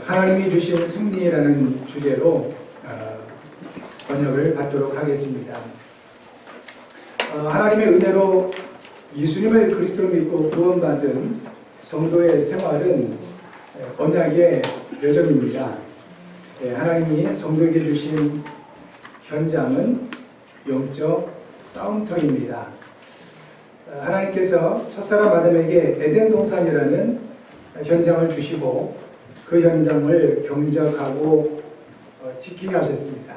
하나님이 주신 승리라는 주제로 번역을 받도록 하겠습니다. 하나님의 은혜로 예수님을 그리스도로 믿고 구원받은 성도의 생활은 언약의 여정입니다. 하나님이 성도에게 주신 현장은 영적 싸움터입니다. 하나님께서 첫사람 아담에게 에덴 동산이라는 현장을 주시고 그 현장을 경작하고 지키게 하셨습니다.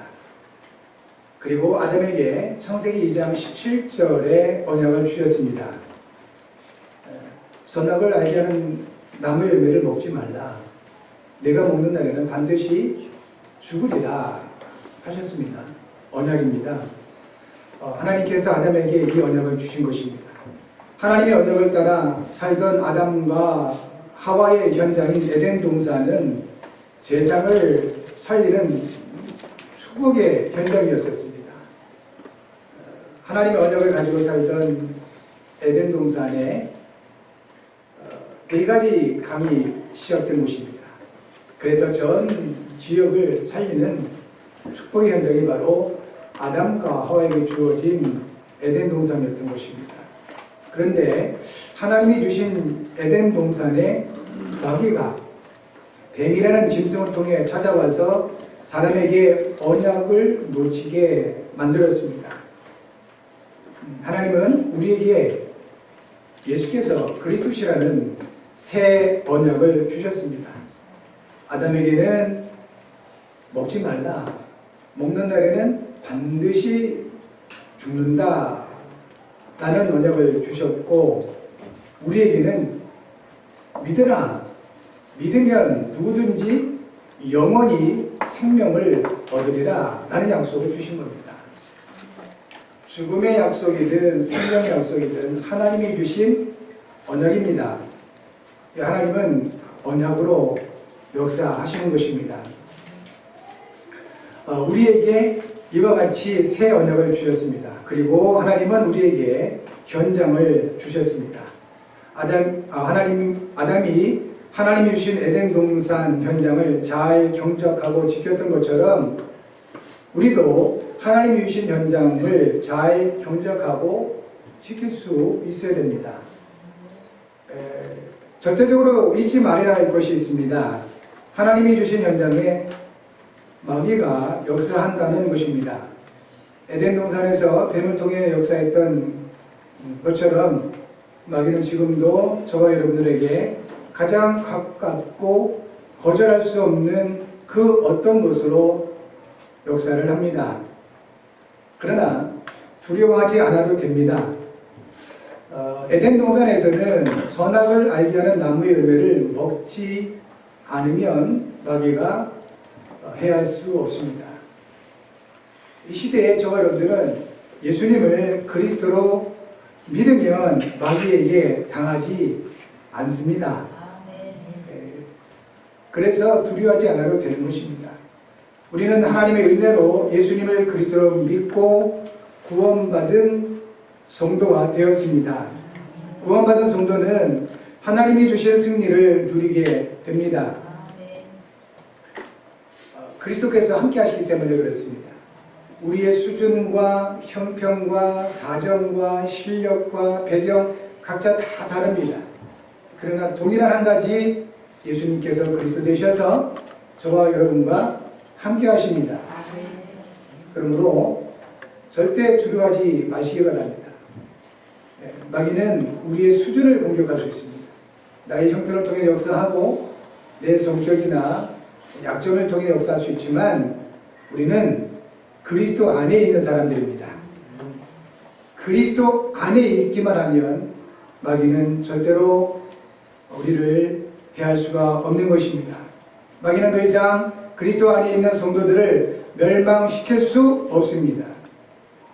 그리고 아담에게 창세기 2장 17절에 언약을 주셨습니다. 선악을 알게 하는 나무의 열매를 먹지 말라. 내가 먹는 날에는 반드시 죽으리라 하셨습니다. 언약입니다. 하나님께서 아담에게 이 언약을 주신 것입니다. 하나님의 언약을 따라 살던 아담과 하와의 현장인 에덴 동산은 세상을 살리는 축복의 현장이었습니다. 하나님의 언약을 가지고 살던 에덴 동산에 네 가지 강이 시작된 곳입니다. 그래서 전 지역을 살리는 축복의 현장이 바로 아담과 하와에게 주어진 에덴 동산이었던 것입니다. 그런데 하나님이 주신 에덴 동산에 마귀가 뱀이라는 짐승을 통해 찾아와서 사람에게 언약을 놓치게 만들었습니다. 하나님은 우리에게 예수께서 그리스도시라는 새 언약을 주셨습니다. 아담에게는 먹지 말라. 먹는 날에는 반드시 죽는다. 라는 언약을 주셨고 우리에게는 믿으라. 믿으면 누구든지 영원히 생명을 얻으리라. 라는 약속을 주신 겁니다. 죽음의 약속이든 생명의 약속이든 하나님이 주신 언약입니다. 하나님은 언약으로 역사하시는 것입니다. 우리에게 이와 같이 새 언약을 주셨습니다. 그리고 하나님은 우리에게 현장을 주셨습니다. 아담이 하나님이 주신 에덴 동산 현장을 잘 경작하고 지켰던 것처럼 우리도 하나님이 주신 현장을 잘 경작하고 지킬 수 있어야 됩니다. 절대적으로 잊지 말아야 할 것이 있습니다. 하나님이 주신 현장에 마귀가 역사한다는 것입니다. 에덴 동산에서 뱀을 통해 역사했던 것처럼 마귀는 지금도 저와 여러분들에게 가장 가깝고 거절할 수 없는 그 어떤 것으로 역사를 합니다. 그러나 두려워하지 않아도 됩니다. 에덴 동산에서는 선악을 알게 하는 나무의 열매를 먹지 않으면 마귀가 해할 수 없습니다. 이 시대에 저와 여러분들은 예수님을 그리스도로 믿으면 마귀에게 당하지 않습니다. 그래서 두려워하지 않아도 되는 것입니다. 우리는 하나님의 은혜로 예수님을 그리스도로 믿고 구원받은 성도가 되었습니다. 구원받은 성도는 하나님이 주신 승리를 누리게 됩니다. 그리스도께서 함께 하시기 때문에 그렇습니다. 우리의 수준과 형편과 사정과 실력과 배경 각자 다 다릅니다. 그러나 동일한 한 가지 예수님께서 그리스도 되셔서 저와 여러분과 함께 하십니다. 그러므로 절대 두려워하지 마시기 바랍니다. 마귀는 우리의 수준을 공격할 수 있습니다. 나의 형편을 통해 역사하고 내 성격이나 약점을 통해 역사할 수 있지만 우리는 그리스도 안에 있는 사람들입니다. 그리스도 안에 있기만 하면 마귀는 절대로 우리를 해할 수가 없는 것입니다. 마귀는 더 이상 그리스도 안에 있는 성도들을 멸망시킬 수 없습니다.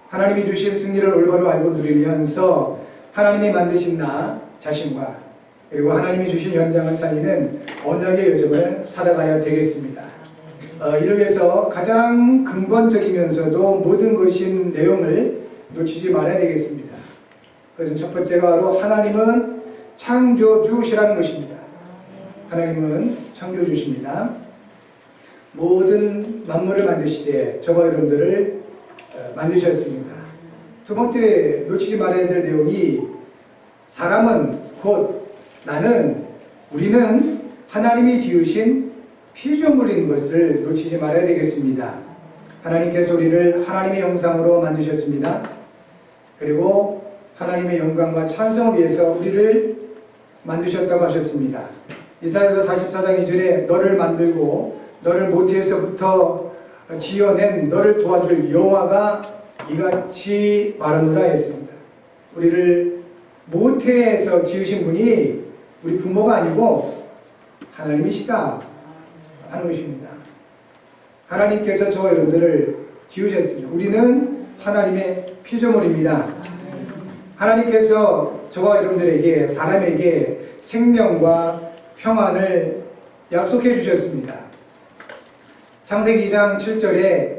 하나님이 주신 승리를 올바로 알고 누리면서 하나님이 만드신 나 자신과 그리고 하나님이 주신 현장을 살리는 언약의 여정을 살아가야 되겠습니다. 이를 위해서 가장 근본적이면서도 모든 것인 내용을 놓치지 말아야 되겠습니다. 그것은 첫 번째가 바로 하나님은 창조주시라는 것입니다. 하나님은 창조주십니다. 모든 만물을 만드시되 저와 여러분들을 만드셨습니다. 두 번째 놓치지 말아야 될 내용이 사람은 곧 우리는 하나님이 지으신 피조물인 것을 놓치지 말아야 되겠습니다. 하나님께서 우리를 하나님의 형상으로 만드셨습니다. 그리고 하나님의 영광과 찬송을 위해서 우리를 만드셨다고 하셨습니다. 이사야서 44장 2절에 너를 만들고 너를 모태에서부터 지어낸 너를 도와줄 여호와가 이같이 말하노라 했습니다. 우리를 모태에서 지으신 분이 우리 부모가 아니고 하나님이시다 하는 것입니다. 하나님께서 저와 여러분들을 지으셨습니다. 우리는 하나님의 피조물입니다. 하나님께서 저와 여러분들에게 사람에게 생명과 평안을 약속해 주셨습니다. 창세기 2장 7절에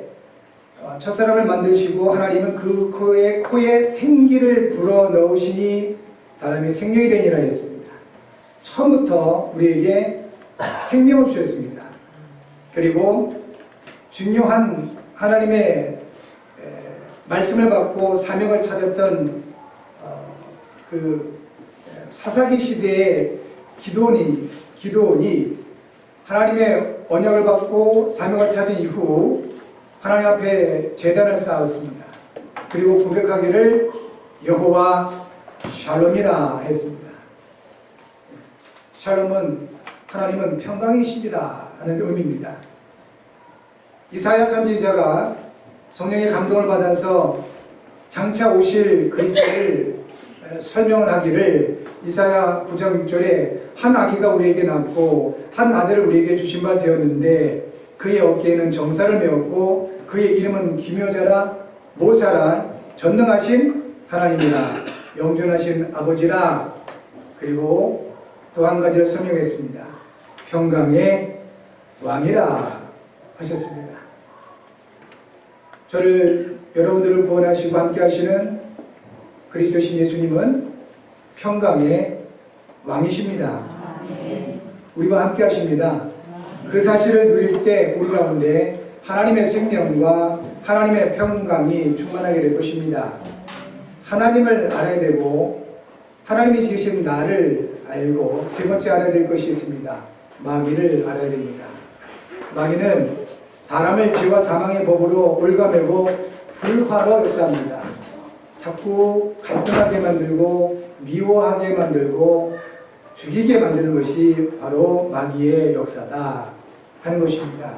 첫사람을 만드시고 하나님은 그 코에 생기를 불어넣으시니 사람이 생명이 되니라 했습니다. 처음부터 우리에게 생명을 주셨습니다. 그리고 중요한 하나님의 말씀을 받고 사명을 찾았던 그 사사기 시대의 기도원이 하나님의 언약을 받고 사명을 찾은 이후 하나님 앞에 제단을 쌓았습니다. 그리고 고백하기를 여호와 샬롬이라 했습니다. 샬롬은 하나님은 평강이시리라 하는 의미입니다. 이사야 선지자가 성령의 감동을 받아서 장차 오실 그리스도를 설명을 하기를 이사야 9장 6절에 한 아기가 우리에게 낳고 한 아들을 우리에게 주신 바 되었는데 그의 어깨에는 정사를 메었고 그의 이름은 기묘자라 모사라 전능하신 하나님이라 영존하신 아버지라. 그리고 또 한 가지를 설명했습니다. 평강의 왕이라 하셨습니다. 저를 여러분들을 구원하시고 함께 하시는 그리스도신 예수님은 평강의 왕이십니다. 우리와 함께 하십니다. 그 사실을 누릴 때 우리 가운데 하나님의 생명과 하나님의 평강이 충만하게 될 것입니다. 하나님을 알아야 되고 하나님이 지으신 나를 알고 세 번째 알아야 될 것이 있습니다. 마귀를 알아야 됩니다. 마귀는 사람을 죄와 사망의 법으로 올가매고 불화로 역사합니다. 자꾸 갈등하게 만들고 미워하게 만들고 죽이게 만드는 것이 바로 마귀의 역사다 하는 것입니다.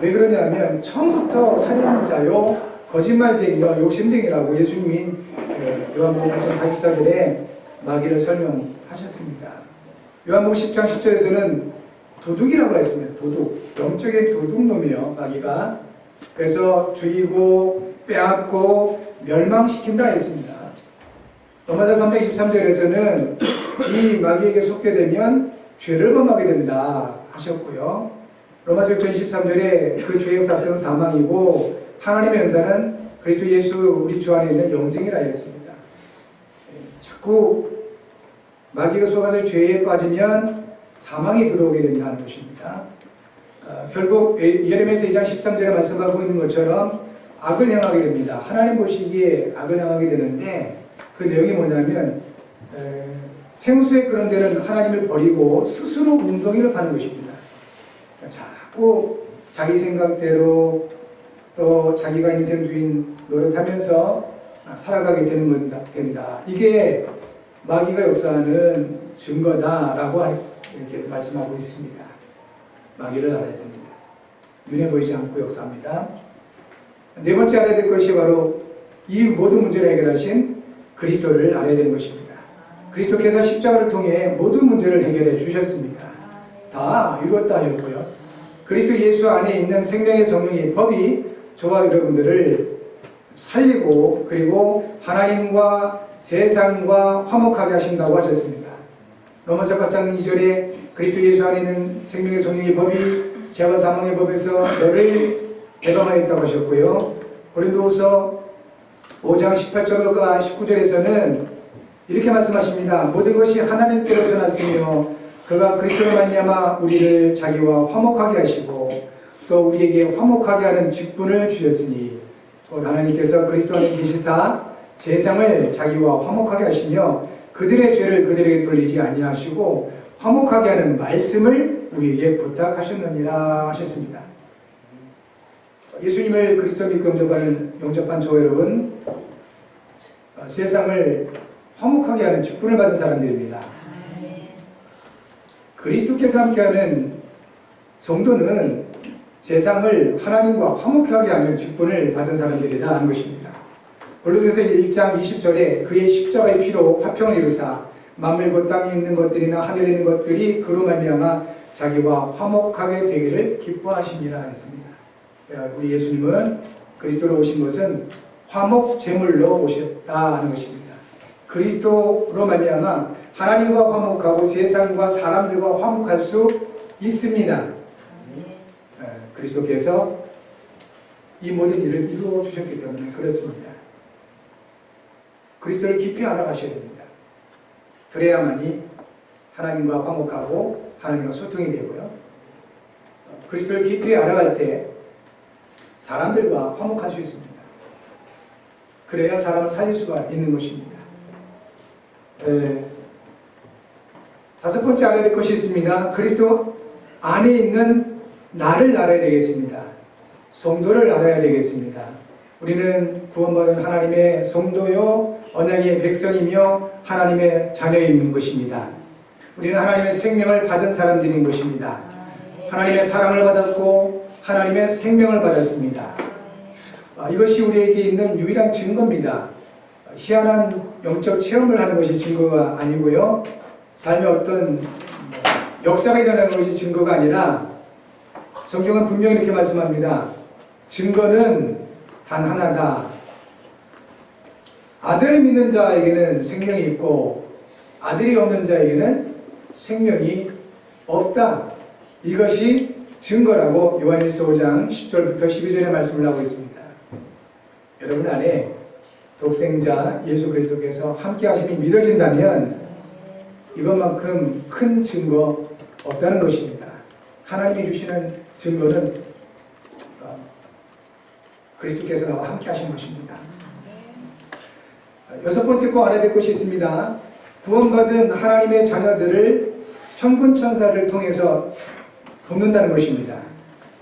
왜 그러냐면 처음부터 살인자요 거짓말쟁이요 욕심쟁이라고 예수님이 요한복음 8장 44절에 마귀를 설명하셨습니다. 요한복음 10장 10절에서는 도둑이라고 했습니다. 도둑, 영적인 도둑놈이요 마귀가. 그래서 죽이고 빼앗고 멸망시킨다 했습니다. 로마서 323절에서는 이 마귀에게 속게 되면 죄를 범하게 된다 하셨고요. 로마서 6장 23절에 그 죄의 삭은 사망이고 하나님의 은사는 그리스도 예수 우리 주 안에 있는 영생이라 했습니다. 자꾸 마귀가 속아서 죄에 빠지면 사망이 들어오게 된다는 것입니다. 결국 예레미야서 2장 13절에 말씀하고 있는 것처럼 악을 행하게 됩니다. 하나님 보시기에 악을 행하게 되는데 그 내용이 뭐냐면 생수의 그런 데는 하나님을 버리고 스스로 웅덩이를 파는 것입니다. 자꾸 자기 생각대로 또 자기가 인생 주인 노릇하면서 살아가게 되는 겁니다. 이게 마귀가 역사하는 증거다라고 이렇게 말씀하고 있습니다. 마귀를 알아야 됩니다. 눈에 보이지 않고 역사합니다. 네 번째 알아야 될 것이 바로 이 모든 문제를 해결하신 그리스도를 알아야 되는 것입니다. 그리스도께서 십자가를 통해 모든 문제를 해결해 주셨습니다. 다 이루었다 하였고요. 그리스도 예수 안에 있는 생명의 성령의 법이 저와 여러분들을 살리고 그리고 하나님과 세상과 화목하게 하신다고 하셨습니다. 로마서 8장 2절에 그리스도 예수 안에 있는 생명의 성령의 법이 죄와 사망의 법에서 너를 해방하였다고 하셨고요. 고린도후서 5장 18절과 19절에서는 이렇게 말씀하십니다. 모든 것이 하나님께로서 났으며 그가 그리스도로 말미암아 우리를 자기와 화목하게 하시고 또 우리에게 화목하게 하는 직분을 주셨으니 곧 하나님께서 그리스도 안에 계시사 세상을 자기와 화목하게 하시며 그들의 죄를 그들에게 돌리지 아니하시고 화목하게 하는 말씀을 우리에게 부탁하셨느니라 하셨습니다. 예수님을 그리스도 믿고 영접한 저 여러분, 세상을 화목하게 하는 직분을 받은 사람들입니다. 그리스도께서 함께하는 성도는 세상을 하나님과 화목하게 하는 직분을 받은 자들이다 하는 것입니다. 골로새서 1장 20절에 그의 십자가의 피로 화평을 이루사 만물 곧 땅에 있는 것들이나 하늘에 있는 것들이 그로 말미암아 자기와 화목하게 되기를 기뻐하시니라 했습니다. 우리 예수님은 그리스도로 오신 것은 화목 제물로 오셨다 하는 것입니다. 그리스도로 말미암아 하나님과 화목하고 세상과 사람들과 화목할 수 있습니다. 그리스도께서 이 모든 일을 이루어 주셨기 때문에 그렇습니다. 그리스도를 깊이 알아가셔야 됩니다. 그래야만이 하나님과 화목하고 하나님과 소통이 되고요. 그리스도를 깊이 알아갈 때 사람들과 화목할 수 있습니다. 그래야 사람을 살릴 수가 있는 것입니다. 다섯 번째 알아야 될 것이 있습니다. 그리스도 안에 있는 나를 알아야 되겠습니다. 성도를 알아야 되겠습니다. 우리는 구원받은 하나님의 성도요 언약의 백성이며 하나님의 자녀인 것입니다. 우리는 하나님의 생명을 받은 사람들인 것입니다. 하나님의 사랑을 받았고 하나님의 생명을 받았습니다. 이것이 우리에게 있는 유일한 증거입니다. 희한한 영적 체험을 하는 것이 증거가 아니고요. 삶의 어떤 역사가 일어나는 것이 증거가 아니라 성경은 분명히 이렇게 말씀합니다. 증거는 단 하나다. 아들을 믿는 자에게는 생명이 있고 아들이 없는 자에게는 생명이 없다. 이것이 증거라고 요한일서 5장 10절부터 12절의 말씀을 하고 있습니다. 여러분 안에 독생자 예수 그리스도께서 함께 하심이 믿어진다면 이것만큼 큰 증거 없다는 것입니다. 하나님이 주시는 증거는 그리스도께서 나와 함께 하신 것입니다. 여섯 번째 꼭 알아야 될 것이 있습니다. 구원받은 하나님의 자녀들을 천군 천사를 통해서 돕는다는 것입니다.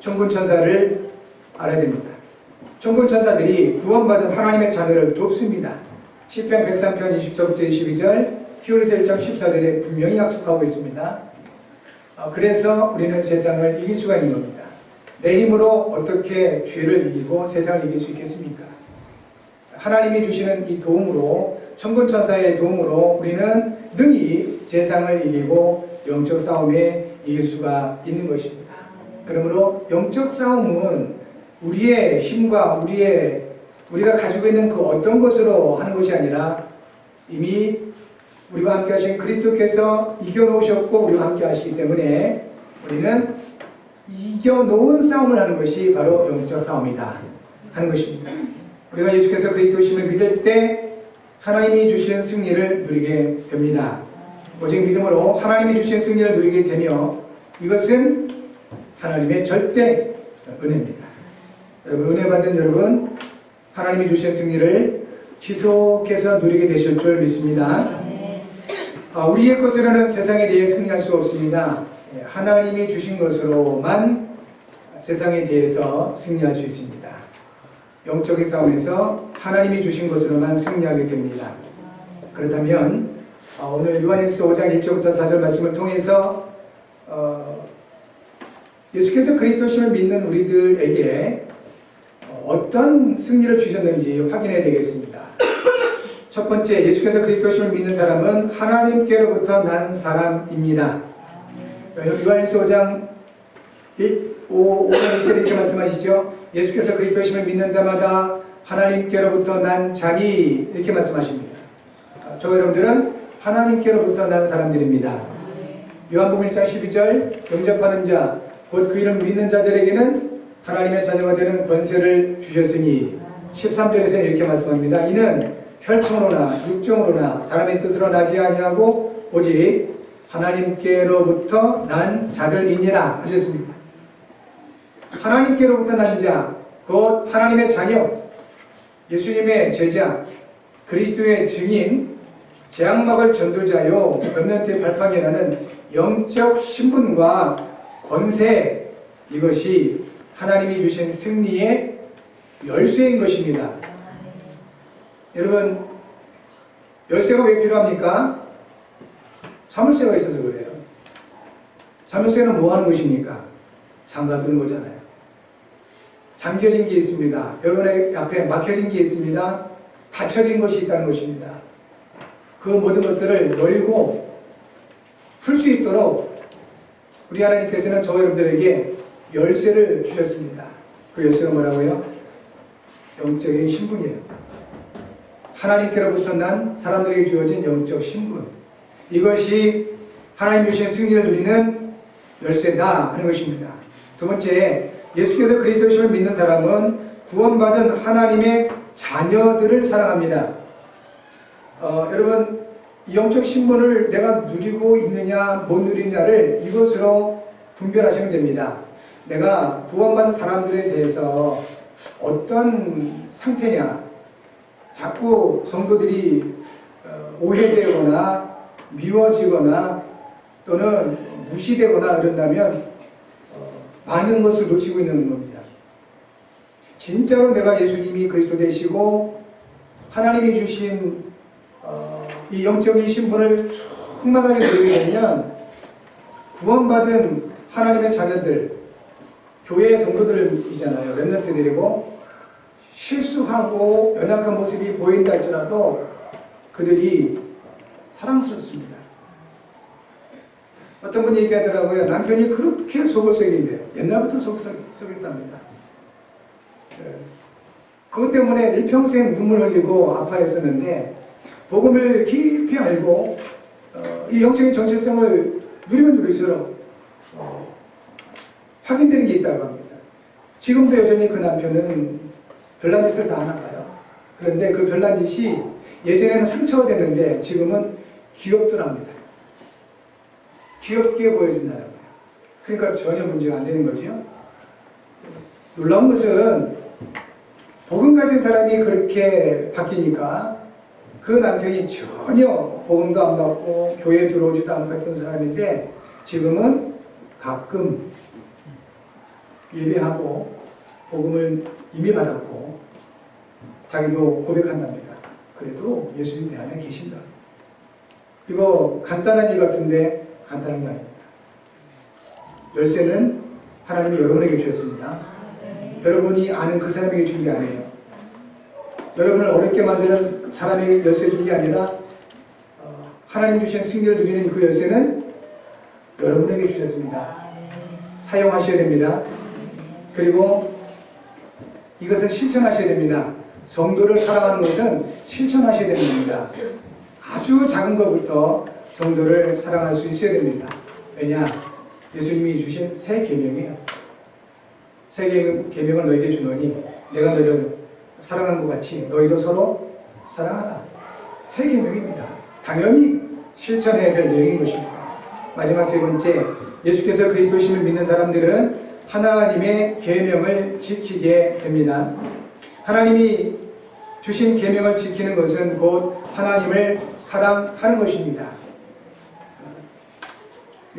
천군 천사를 알아야 됩니다. 천군 천사들이 구원받은 하나님의 자녀를 돕습니다. 시편 103편 20절부터 22절, 히브리서 1장 14절에 분명히 약속하고 있습니다. 그래서 우리는 세상을 이길 수가 있는 겁니다. 내 힘으로 어떻게 죄를 이기고 세상을 이길 수 있겠습니까? 하나님이 주시는 이 도움으로, 천군 천사의 도움으로 우리는 능히 세상을 이기고 영적 싸움에 이길 수가 있는 것입니다. 그러므로 영적 싸움은 우리의 힘과 우리가 가지고 있는 그 어떤 것으로 하는 것이 아니라 이미 우리와 함께 하신 그리스도께서 이겨놓으셨고 우리와 함께 하시기 때문에 우리는 이겨놓은 싸움을 하는 것이 바로 영적 싸움이다 하는 것입니다. 우리가 예수께서 그리스도심을 믿을 때 하나님이 주신 승리를 누리게 됩니다. 오직 믿음으로 하나님이 주신 승리를 누리게 되며 이것은 하나님의 절대 은혜입니다. 여러분, 은혜 받은 여러분, 하나님이 주신 승리를 지속해서 누리게 되실 줄 믿습니다. 우리의 것으로는 세상에 대해 승리할 수 없습니다. 하나님이 주신 것으로만 세상에 대해서 승리할 수 있습니다. 영적인 싸움에서 하나님이 주신 것으로만 승리하게 됩니다. 그렇다면 오늘 요한일서 5장 1절부터 4절 말씀을 통해서 예수께서 그리스도심을 믿는 우리들에게 어떤 승리를 주셨는지 확인해야 되겠습니다. 첫 번째, 예수께서 그리스도심을 믿는 사람은 하나님께로부터 난 사람입니다. 요한일서 5장 5절 1절 이렇게 말씀하시죠. 예수께서 그리스도심을 믿는 자마다 하나님께로부터 난 자니 이렇게 말씀하십니다. 저 여러분들은 하나님께로부터 난 사람들입니다. 요한복음 1장 12절 영접하는 자, 곧 그 이름 믿는 자들에게는 하나님의 자녀가 되는 권세를 주셨으니 13절에서 이렇게 말씀합니다. 이는 혈통으로나 육정으로나 사람의 뜻으로 나지 아니하고 오직 하나님께로부터 난 자들이니라 하셨습니다. 하나님께로부터 난 자, 곧 하나님의 자녀, 예수님의 제자, 그리스도의 증인, 재앙막을 전도자요 렘넌트의 발판이라는 영적 신분과 권세, 이것이 하나님이 주신 승리의 열쇠인 것입니다. 여러분, 열쇠가 왜 필요합니까? 자물쇠가 있어서 그래요. 자물쇠는 뭐 하는 것입니까? 잠가두는 거잖아요. 잠겨진 게 있습니다. 여러분의 앞에 막혀진 게 있습니다. 닫혀진 것이 있다는 것입니다. 그 모든 것들을 열고 풀 수 있도록 우리 하나님께서는 저 여러분들에게 열쇠를 주셨습니다. 그 열쇠가 뭐라고요? 영적인 신분이에요. 하나님께로부터 난 사람들에게 주어진 영적 신분. 이것이 하나님 주신 승리를 누리는 열쇠다 하는 것입니다. 두 번째, 예수께서 그리스도심을 믿는 사람은 구원받은 하나님의 자녀들을 사랑합니다. 여러분, 이 영적 신분을 내가 누리고 있느냐 못 누리느냐를 이것으로 분별하시면 됩니다. 내가 구원받은 사람들에 대해서 어떤 상태냐, 자꾸 성도들이 오해되거나 미워지거나 또는 무시되거나 그런다면 많은 것을 놓치고 있는 겁니다. 진짜로 내가 예수님이 그리스도 되시고 하나님이 주신 이 영적인 신분을 충만하게 누리게 되면 구원받은 하나님의 자녀들, 교회의 성도들이잖아요. 렘넌트들이고 실수하고 연약한 모습이 보인다 할지라도 그들이 사랑스럽습니다. 어떤 분이 얘기하더라고요. 남편이 그렇게 속을 썩인대요. 옛날부터 속을 썩였답니다. 그것 때문에 일평생 눈물 흘리고 아파했었는데 복음을 깊이 알고 이 영적인 정체성을 누리면 누릴수록 확인되는 게 있다고 합니다. 지금도 여전히 그 남편은 별난 짓을 다 하나 봐요. 그런데 그 별난 짓이 예전에는 상처가 됐는데 지금은 귀엽더랍니다. 귀엽게 보여진다는 거예요. 그러니까 전혀 문제가 안 되는 거죠. 놀라운 것은 복음 가진 사람이 그렇게 바뀌니까 그 남편이 전혀 복음도 안 받고 교회에 들어오지도 않고 했던 사람인데 지금은 가끔 예배하고 복음을 이미 받았고 자기도 고백한답니다. 그래도 예수님 내 안에 계신다. 이거 간단한 일 같은데 간단한 게 아닙니다. 열쇠는 하나님이 여러분에게 주셨습니다. 여러분이 아는 그 사람에게 준 게 아니에요. 여러분을 어렵게 만드는 사람에게 열쇠 준 게 아니라 하나님 주신 승리를 누리는 그 열쇠는 여러분에게 주셨습니다. 사용하셔야 됩니다. 그리고 이것은 실천하셔야 됩니다. 성도를 사랑하는 것은 실천하셔야 됩니다. 아주 작은 것부터 성도를 사랑할 수 있어야 됩니다. 왜냐? 예수님이 주신 새 계명이에요. 새 계명을 너에게 주노니 내가 너를 사랑한 것 같이 너희도 서로 사랑하라. 새 계명입니다. 당연히 실천해야 될 내용인 것입니다. 마지막 세 번째, 예수께서 그리스도심을 믿는 사람들은 하나님의 계명을 지키게 됩니다. 하나님이 주신 계명을 지키는 것은 곧 하나님을 사랑하는 것입니다.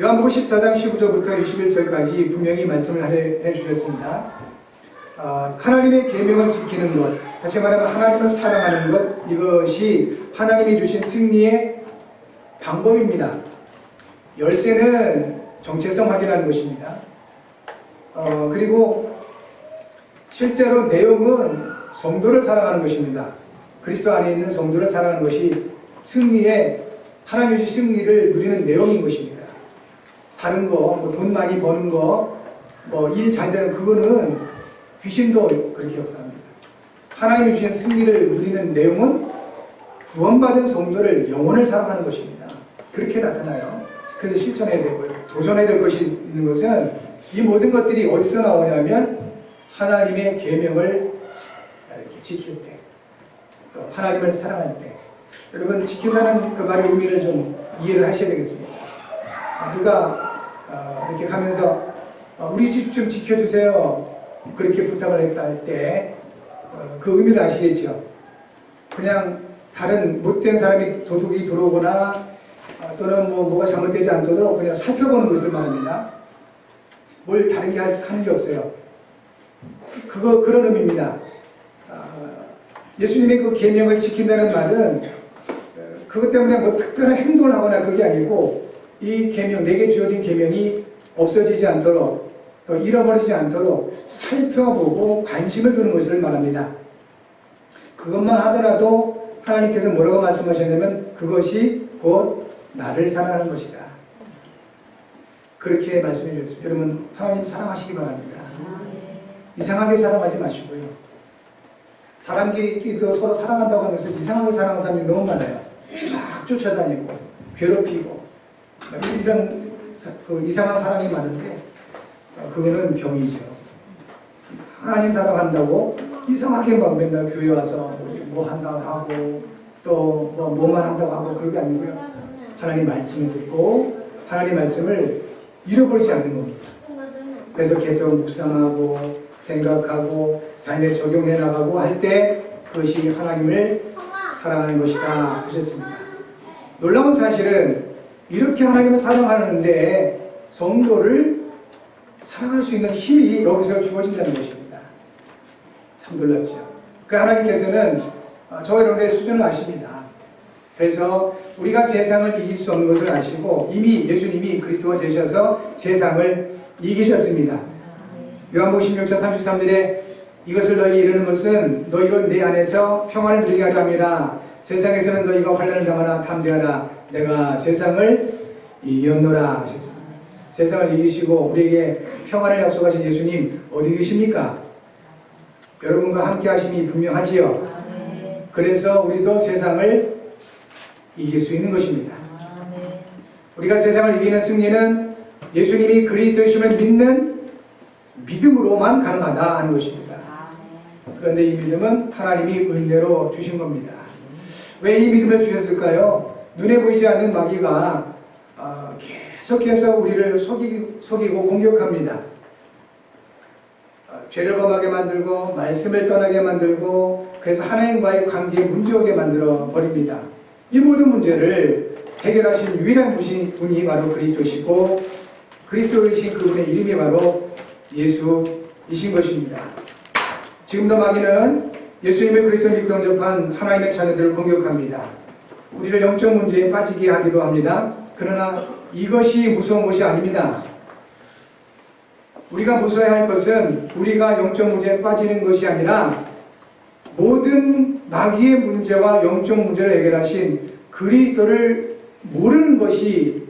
요한복음 14장 15절부터 21절까지 분명히 말씀을 해주셨습니다. 하나님의 계명을 지키는 것, 다시 말하면 하나님을 사랑하는 것, 이것이 하나님이 주신 승리의 방법입니다. 열쇠는 정체성 확인하는 것입니다. 그리고 실제로 내용은 성도를 사랑하는 것입니다. 그리스도 안에 있는 성도를 사랑하는 것이 승리의 하나님이 주신 승리를 누리는 내용인 것입니다. 다른 거, 뭐 돈 많이 버는 거, 뭐 일 잘 되는 그거는 귀신도 그렇게 역사합니다. 하나님이 주신 승리를 누리는 내용은 구원받은 성도를 영혼을 사랑하는 것입니다. 그렇게 나타나요. 그래서 실천해야 되고요. 도전해야 될 것이 있는 것은 이 모든 것들이 어디서 나오냐면 하나님의 계명을 이렇게 지킬 때, 또 하나님을 사랑할 때. 여러분, 지킨다는 그 말의 의미를 좀 이해를 하셔야 되겠습니다. 누가 이렇게 가면서 우리 집 좀 지켜주세요 그렇게 부탁을 했다 할 때 그 의미를 아시겠죠? 그냥 다른 못된 사람이 도둑이 들어오거나 또는 뭐가 잘못되지 않도록 그냥 살펴보는 것을 말합니다. 뭘 다른 게 하는 게 없어요. 그런 의미입니다. 예수님의 그 계명을 지킨다는 말은 그것 때문에 뭐 특별한 행동을 하거나 그게 아니고 이 계명, 내게 주어진 계명이 없어지지 않도록 또 잃어버리지 않도록 살펴보고 관심을 두는 것을 말합니다. 그것만 하더라도 하나님께서 뭐라고 말씀하셨냐면 그것이 곧 나를 사랑하는 것이다. 그렇게 말씀해 주셨습니다. 여러분 하나님 사랑하시기 바랍니다. 이상하게 사랑하지 마시고요. 사람끼리도 서로 사랑한다고 하면서 이상하게 사랑하는 사람이 너무 많아요. 막 쫓아다니고 괴롭히고 이런 이상한 사랑이 많은데 그거는 병이죠. 하나님 사랑한다고 이상하게 막 맨날 교회 와서 뭐 한다고 하고 또 뭐만 한다고 하고 그런 게 아니고요. 하나님 말씀을 듣고 하나님 말씀을 잃어버리지 않는 겁니다. 그래서 계속 묵상하고 생각하고 삶에 적용해 나가고 할 때 그것이 하나님을 사랑하는 것이다 하셨습니다. 놀라운 사실은 이렇게 하나님을 사랑하는데 성도를 사랑할 수 있는 힘이 여기서 주어진다는 것입니다. 참 놀랍죠. 그 하나님께서는 저 여러분의 수준을 아십니다. 그래서 우리가 세상을 이길 수 없는 것을 아시고 이미 예수님이 그리스도가 되셔서 세상을 이기셨습니다. 요한복음 16장 33절에 이것을 너희에게 이르는 것은 너희로 내 안에서 평안을 누리게 하려 함이라. 세상에서는 너희가 환난을 당하나 담대하라. 내가 세상을 이겼노라 하셨습니다. 세상을 이기시고 우리에게 평안을 약속하신 예수님 어디 계십니까? 여러분과 함께 하심이 분명하지요. 그래서 우리도 세상을 이길 수 있는 것입니다. 우리가 세상을 이기는 승리는 예수님이 그리스도이심을 믿는 믿음으로만 가능하다 하는 것입니다. 그런데 이 믿음은 하나님이 은혜로 주신 겁니다. 왜 이 믿음을 주셨을까요? 눈에 보이지 않는 마귀가 계속해서 우리를 속이고 공격합니다. 죄를 범하게 만들고 말씀을 떠나게 만들고 그래서 하나님과의 관계에 문제오게 만들어 버립니다. 이 모든 문제를 해결하신 유일한 분이 바로 그리스도시고 그리스도이신 그분의 이름이 바로 예수이신 것입니다. 지금도 마귀는 예수님의 그리스도를 믿고 영접한 하나님의 자녀들을 공격합니다. 우리를 영적 문제에 빠지게 하기도 합니다. 그러나 이것이 무서운 것이 아닙니다. 우리가 무서워야 할 것은 우리가 영적 문제에 빠지는 것이 아니라 모든 마귀의 문제와 영적 문제를 해결하신 그리스도를 모르는 것이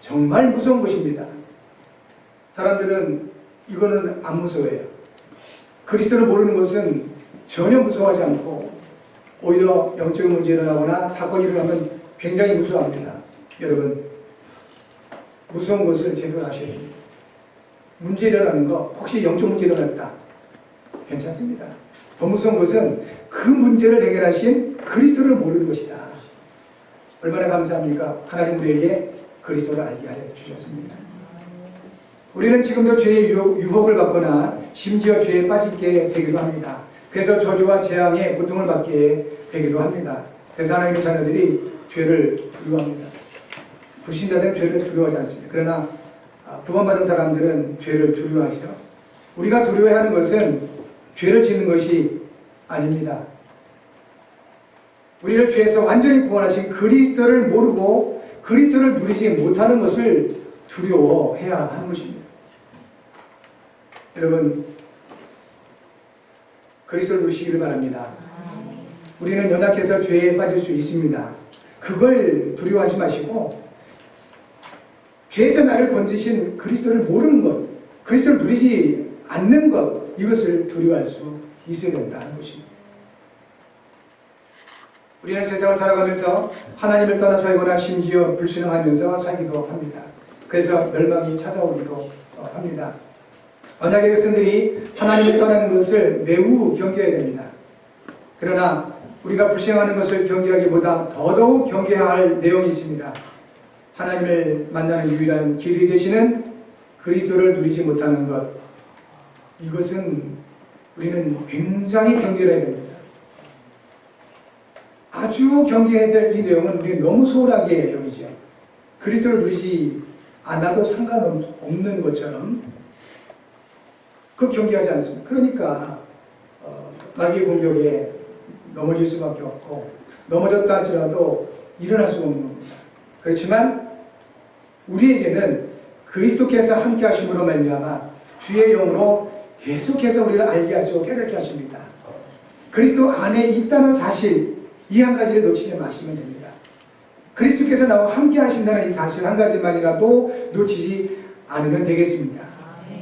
정말 무서운 것입니다. 사람들은 이거는 안 무서워해요. 그리스도를 모르는 것은 전혀 무서워하지 않고 오히려 영적인 문제가 일어나거나 사건이 일어나면 굉장히 무서워합니다. 여러분 무서운 것을 제대로 아셔야 됩니다. 문제 일어나는 거 혹시 영적 문제 일어났다 괜찮습니다. 더 무서운 것은 그 문제를 해결하신 그리스도를 모르는 것이다. 얼마나 감사합니까? 하나님 우리에게 그리스도를 알게 하여 주셨습니다. 우리는 지금도 죄의 유혹을 받거나 심지어 죄에 빠지게 되기도 합니다. 그래서 저주와 재앙의 고통을 받게 되기도 합니다. 그래서 하나님의 자녀들이 죄를 두려워합니다. 불신자들은 죄를 두려워하지 않습니다. 그러나 구원받은 사람들은 죄를 두려워하죠. 우리가 두려워하는 것은 죄를 짓는 것이 아닙니다. 우리를 죄에서 완전히 구원하신 그리스도를 모르고 그리스도를 누리지 못하는 것을 두려워해야 하는 것입니다. 여러분 그리스도를 누리시기를 바랍니다. 우리는 연약해서 죄에 빠질 수 있습니다. 그걸 두려워하지 마시고 죄에서 나를 건지신 그리스도를 모르는 것, 그리스도를 누리지 않는 것, 이것을 두려워할 수 있어야 된다는 것입니다. 우리는 세상을 살아가면서 하나님을 떠나 살거나 심지어 불신앙하면서 살기도 합니다. 그래서 멸망이 찾아오기도 합니다. 언약의 백성들이 하나님을 떠나는 것을 매우 경계해야 됩니다. 그러나 우리가 불신앙하는 것을 경계하기보다 더더욱 경계해야 할 내용이 있습니다. 하나님을 만나는 유일한 길이 되시는 그리스도를 누리지 못하는 것, 이것은 우리는 굉장히 경계해야 됩니다. 아주 경계해야 될 이 내용은 우리는 너무 소홀하게 여기죠. 그리스도를 누리지 않아도 상관없는 것처럼 그 경계하지 않습니다. 그러니까 마귀의 공격에 넘어질 수밖에 없고, 넘어졌다 할지라도 일어날 수 없는 겁니다. 그렇지만 우리에게는 그리스도께서 함께 하심으로 말미암아 주의 영으로 계속해서 우리를 알게 하시고 깨닫게 하십니다. 그리스도 안에 있다는 사실, 이 한 가지를 놓치지 마시면 됩니다. 그리스도께서 나와 함께 하신다는 이 사실 한 가지만이라도 놓치지 않으면 되겠습니다.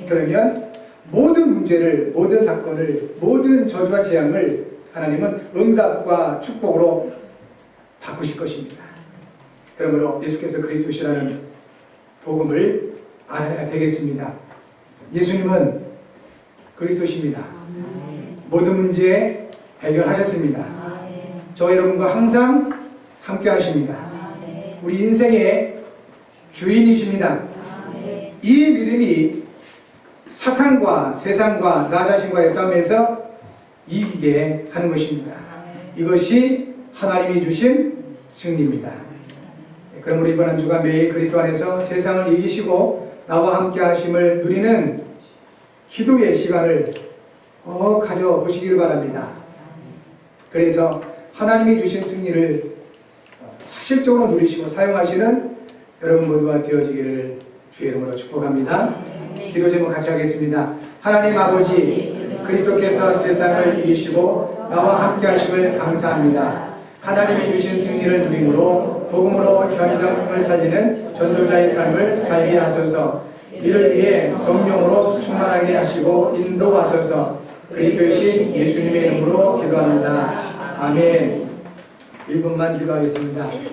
그러면 모든 문제를, 모든 사건을, 모든 저주와 재앙을 하나님은 응답과 축복으로 바꾸실 것입니다. 그러므로 예수께서 그리스도시라는 복음을 알아야 되겠습니다. 예수님은 그리스도십니다. 모든 문제 해결하셨습니다. 저 여러분과 항상 함께 하십니다. 우리 인생의 주인이십니다. 이 믿음이 사탄과 세상과 나 자신과의 싸움에서 이기게 하는 것입니다. 이것이 하나님이 주신 승리입니다. 그러므로 이번 한 주간 매일 그리스도 안에서 세상을 이기시고 나와 함께 하심을 누리는 기도의 시간을 꼭 가져보시길 바랍니다. 그래서 하나님이 주신 승리를 사실적으로 누리시고 사용하시는 여러분 모두가 되어지기를 주의 이름으로 축복합니다. 기도 제목 같이 하겠습니다. 하나님 아버지, 그리스도께서 세상을 이기시고 나와 함께 하심을 감사합니다. 하나님이 주신 승리를 누림으로 복음으로 현장을 살리는 전도자의 삶을 살게 하소서. 이를 위해 성령으로 충만하게 하시고 인도하소서. 그리스도이신 예수님의 이름으로 기도합니다. 아멘. 1분만 기도하겠습니다.